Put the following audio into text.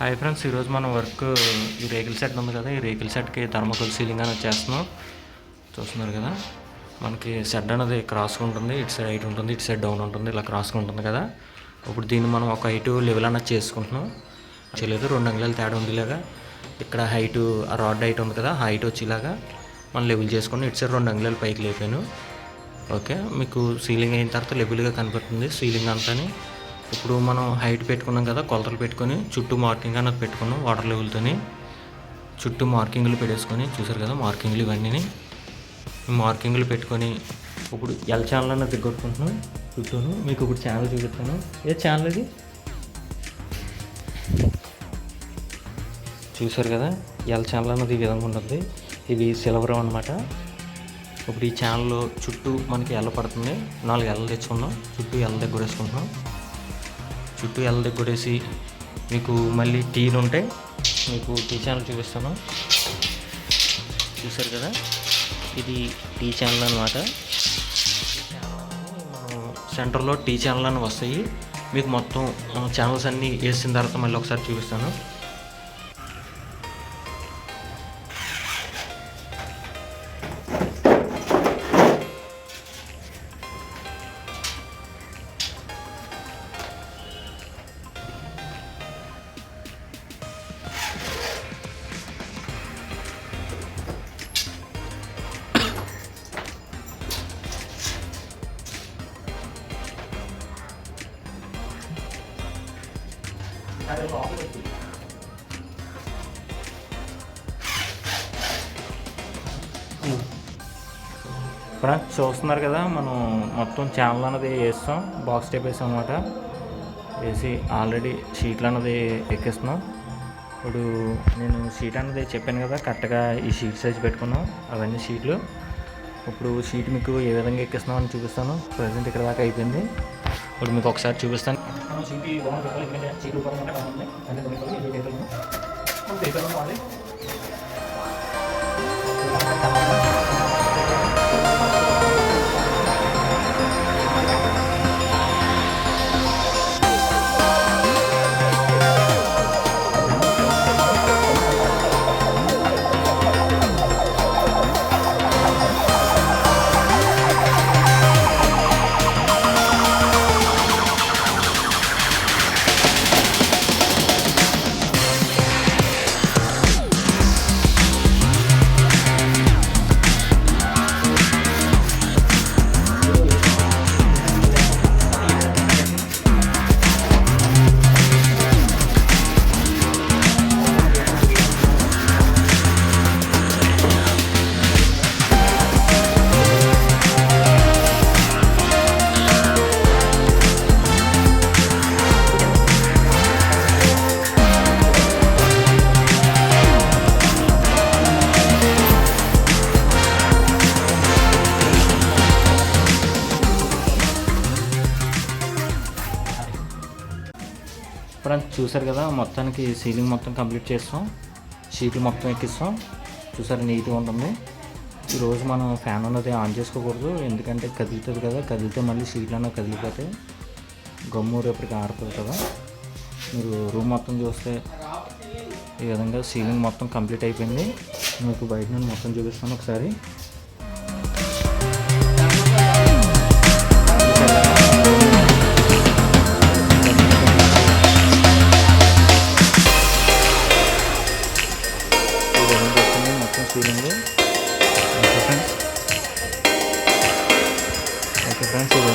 Hi friends, ఈరోజు మనం work ఈ రేకుల సెట్ ఉంది కదా, ఈ రేకుల సెట్కి థర్మోకోల్ సీలింగ్ అనేది చేస్తున్నాం. చూస్తున్నారు కదా, మనకి సెట్ అనేది క్రాస్గా ఉంటుంది. ఇటు సైడ్ హైట్ ఉంటుంది, ఇటు సైడ్ డౌన్ ఉంటుంది, ఇలా క్రాస్గా ఉంటుంది కదా. ఇప్పుడు దీన్ని మనం ఒక హైట్ లెవెల్ అన్నది చేసుకుంటున్నాం. చేయలేదు, 2 అంగుళాలు తేడా ఉంది. ఇలాగా ఇక్కడ హైట్, ఆ రాడ్ హైట్ ఉంది కదా, హైట్ వచ్చి ఇలాగా మనం లెవెల్ చేసుకుని ఇటు సైడ్ 2 అంగుళాలు పైకి లేపాను. ఓకే, మీకు సీలింగ్ అయిన తర్వాత లెవెల్గా కనపడుతుంది సీలింగ్ అంతాని. ఇప్పుడు మనం హైట్ పెట్టుకున్నాం కదా, కొలతలు పెట్టుకొని చుట్టూ మార్కింగ్ అన్నది పెట్టుకున్నాం. వాటర్ లెవెల్తోని చుట్టూ మార్కింగ్లు పెట్టేసుకొని, చూసారు కదా మార్కింగ్లు ఇవన్నీ. మార్కింగ్లు పెట్టుకొని ఇప్పుడు ఎల్ ఛానల్ అన్నది దిగొట్టుకుంటున్నాం చుట్టూను. మీకు ఇప్పుడు ఛానల్ చూపిస్తాను. ఏ ఛానల్ ఇది చూసారు కదా, ఎల్ ఛానల్ అన్నది ఈ విధంగా ఉంటుంది. ఇది సిల్వర్ అనమాట. ఇప్పుడు ఈ ఛానల్ చుట్టూ మనకి ఎల్ల పడుతుంది. 4 ఎల్ల తెచ్చుకున్నాం. చుట్టూ ఎల్ల దగ్గర వేసుకుంటున్నాం. చుట్టూ ఎల్ల దగ్గర వేసి మీకు మళ్ళీ టీలు ఉంటాయి. మీకు టీ ఛానల్ చూపిస్తాను. చూసారు కదా, ఇది టీ ఛానల్ అనమాట. మనం సెంటర్లో టీ ఛానల్ అని వస్తాయి. మీకు మొత్తం ఛానల్స్ అన్నీ వేసిన తర్వాత మళ్ళీ ఒకసారి చూపిస్తాను. ఫ్రెండ్స్ చూస్తున్నారు కదా, మనం మొత్తం ఛానల్ అనేది వేస్తాం. బాక్స్ టైప్ వేసాం అనమాట. వేసి ఆల్రెడీ షీట్లు అన్నది ఎక్కిస్తున్నాం. ఇప్పుడు నేను షీట్ అన్నది చెప్పాను కదా, కరెక్ట్గా ఈ షీట్ సైజ్ పెట్టుకున్నాం. అవన్నీ షీట్లు. ఇప్పుడు షీట్ మీకు ఏ విధంగా ఎక్కిస్తున్నాం అని చూపిస్తాను. ప్రజెంట్ ఇక్కడ దాకా అయిపోయింది. ఇప్పుడు మీకు ఒకసారి చూపిస్తాను. ఫ్రెండ్స్ చూసారు కదా, మొత్తానికి సీలింగ్ మొత్తం కంప్లీట్ చేస్తాం. షీట్లు మొత్తం ఎక్కిస్తాం. చూసారు, నీట్గా ఉంటుంది. ఈరోజు మనం ఫ్యాన్ అన్నది ఆన్ చేసుకోకూడదు, ఎందుకంటే కదులుతుంది కదా. కదిలితే మళ్ళీ షీట్లు అన్నది కదిలిపోతాయి. గమ్ము రేపటికి ఆరుతుంది కదా. మీరు రూమ్ మొత్తం చూస్తే ఈ విధంగా సీలింగ్ మొత్తం కంప్లీట్ అయిపోయింది. మీకు బయట నుండి మొత్తం చూపిస్తాను ఒకసారి. సీలింగ్ ఓకే ఫ్రెండ్స్, ఇది